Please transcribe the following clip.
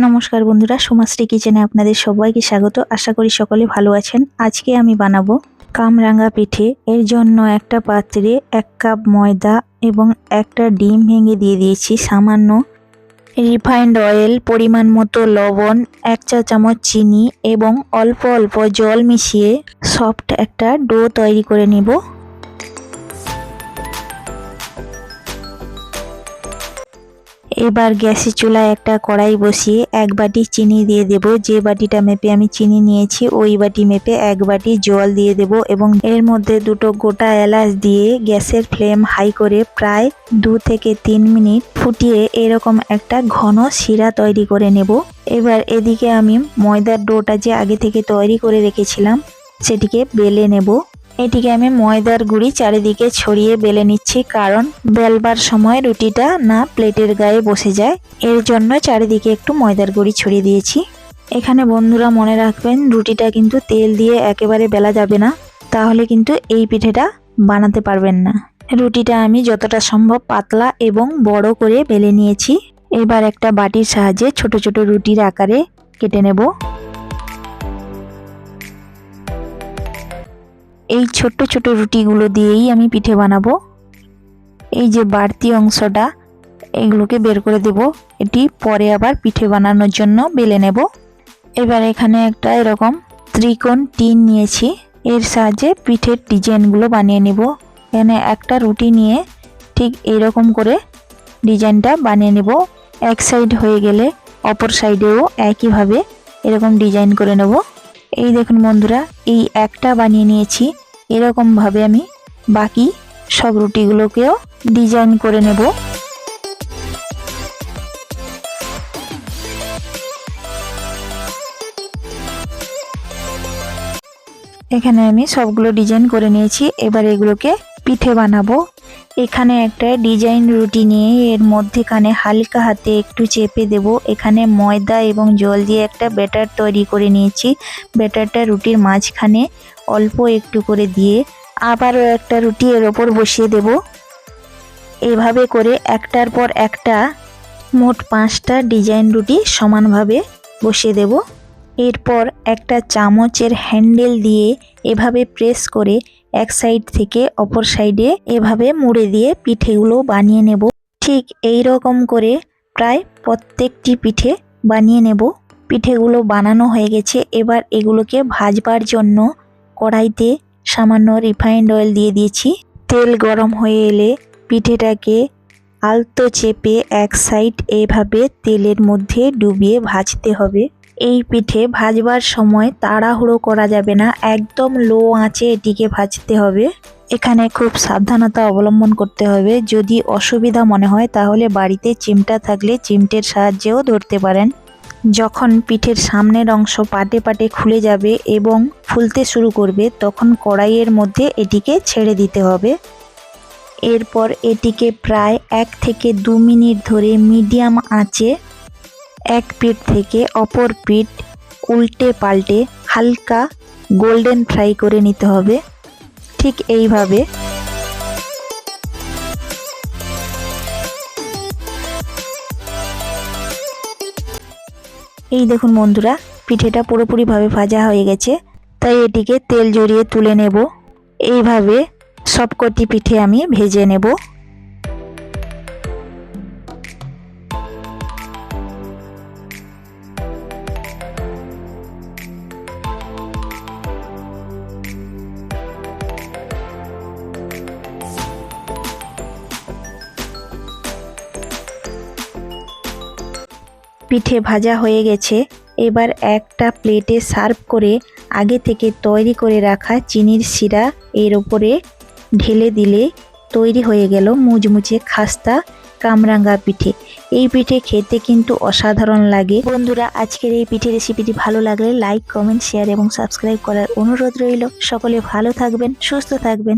নমস্কার বন্ধুরা, সোমাশ্রী কিচেনে আপনাদের সবাইকে স্বাগত। আশা করি সকলে ভালো আছেন। আজকে আমি বানাবো কামরাঙ্গা পিঠে। এর জন্য একটা পাত্রে 1 কাপ ময়দা এবং একটা ডিম ভেঙে দিয়ে দিয়েছি, সামান্য রিফাইন্ড অয়েল, পরিমাণ মতো লবণ, 1 চা চামচ চিনি এবং অল্প অল্প জল মিশিয়ে সফট একটা ডো তৈরি করে নেব। এবার গ্যাসের চুলায় একটা কড়াই বসিয়ে 1 বাটি চিনি দিয়ে দেব। যে বাটিটা মেপে আমি চিনি নিয়েছি ওই বাটি মেপে 1 বাটি জল দিয়ে দেব এবং এর মধ্যে 2টো গোটা এলাচ দিয়ে গ্যাসের ফ্লেম হাই করে প্রায় 2 থেকে 3 মিনিট ফুটিয়ে এরকম একটা ঘন শিরা তৈরি করে নেব। এবার এদিকে আমি ময়দার ডোটা যে আগে থেকে তৈরি করে রেখেছিলাম সেটিকে বেলে নেব। এটিকে আমি ময়দার গুঁড়ি চারিদিকে ছড়িয়ে বেলে নিচ্ছি, কারণ বেলবার সময় রুটিটা না প্লেটের গায়ে বসে যায়, এর জন্য চারিদিকে একটু ময়দার গুঁড়ি ছড়িয়ে দিয়েছি। এখানে বন্ধুরা মনে রাখবেন, রুটিটা কিন্তু তেল দিয়ে একেবারে বেলা যাবে না, তাহলে কিন্তু এই পিঠেটা বানাতে পারবেন না। রুটিটা আমি যতটা সম্ভব পাতলা এবং বড় করে বেলে নিয়েছি। এবার একটা বাটির সাহায্যে ছোট ছোট রুটির আকারে কেটে নেব। এই ছোট্ট ছোট রুটিগুলো দিয়েই আমি পিঠে বানাবো। এই যে বাড়তি অংশটা এগুলোকে বের করে দেব, এটি পরে আবার পিঠে বানানোর জন্য বেলে নেব। এবার এখানে একটা এরকম ত্রিকোণ টিন নিয়েছি, এর সাহায্যে পিঠের ডিজাইনগুলো বানিয়ে নেব। এখানে একটা রুটি নিয়ে ঠিক এইরকম করে ডিজাইনটা বানিয়ে নেব। এক সাইড হয়ে গেলে অপর সাইডেও একইভাবে এরকম ডিজাইন করে নেব। এই দেখুন বন্ধুরা, এই একটা বানিয়ে নিয়েছি। এরকম ভাবে আমি বাকি সব রুটিগুলোকেও ডিজাইন করে নেব। এখানে আমি সবগুলো ডিজাইন করে নিয়েছি। এবার এগুলোকে পিঠে বানাবো। এখানে একটা ডিজাইন রুটি নিয়ে এর মধ্যেখানে হালকা হাতে একটু চেপে দেব। এখানে ময়দা এবং জল দিয়ে একটা ব্যাটার তৈরি করে নিয়েছি। ব্যাটারটা রুটির মাঝখানে অল্প একটু করে দিয়ে আবারও একটা রুটি এর ওপর বসিয়ে দেব। এভাবে করে একটার পর একটা মোট 5টা ডিজাইন রুটি সমানভাবে বসিয়ে দেব। এরপর একটা চামচের হ্যান্ডেল দিয়ে এভাবে প্রেস করে এক সাইড থেকে অপর সাইডে এভাবে মুড়ে দিয়ে পিঠেগুলো বানিয়ে নেব। ঠিক এই রকম করে প্রায় প্রত্যেকটি পিঠে বানিয়ে নেব। পিঠেগুলো বানানো হয়ে গেছে। এবার এগুলোকে ভাজবার জন্য কড়াইতে সামান্য রিফাইন্ড অয়েল দিয়ে দিয়েছি। তেল গরম হয়ে এলে পিঠেটাকে আলতো চেপে এক সাইড এভাবে তেলের মধ্যে ডুবিয়ে ভাজতে হবে। এই পিঠে ভাজবার সময় তাড়াহুড়ো করা যাবে না, একদম লো আঁচে এটিকে ভাজতে হবে। এখানে খুব সাবধানতা অবলম্বন করতে হবে। যদি অসুবিধা মনে হয় তাহলে বাড়িতে চিমটা থাকলে চিমটের সাহায্যেও ধরতে পারেন। যখন পিঠের সামনের অংশ পাটে পাটে খুলে যাবে এবং ফুলতে শুরু করবে, তখন কড়াইয়ের মধ্যে এটিকে ছেড়ে দিতে হবে। এরপর এটিকে প্রায় 1 থেকে 2 মিনিট ধরে মিডিয়াম আঁচে এক পিঠ থেকে অপর পিঠ উল্টে পাল্টে হালকা গোল্ডেন ফ্রাই করে নিতে হবে। ঠিক এইভাবে এই দেখুন বন্ধুরা, পিঠেটা পুরোপুরিভাবে ভাজা হয়ে গেছে, তাই এটিকে তেল জড়িয়ে তুলে নেব। এইভাবে সবকটি পিঠে আমি ভেজে নেব। পিঠে ভাজা হয়ে গেছে। এবার একটা প্লেটে সার্ভ করে আগে থেকে তৈরি করে রাখা চিনির শিরা এর উপরে ঢেলে দিলে তৈরি হয়ে গেল মুচমুচে খাস্তা কামরাঙ্গা পিঠে। এই পিঠে খেতে কিন্তু অসাধারণ লাগে। বন্ধুরা, আজকের এই পিঠে রেসিপিটি ভালো লাগলে লাইক, কমেন্ট, শেয়ার এবং সাবস্ক্রাইব করার অনুরোধ রইল। সকলে ভালো থাকবেন, সুস্থ থাকবেন।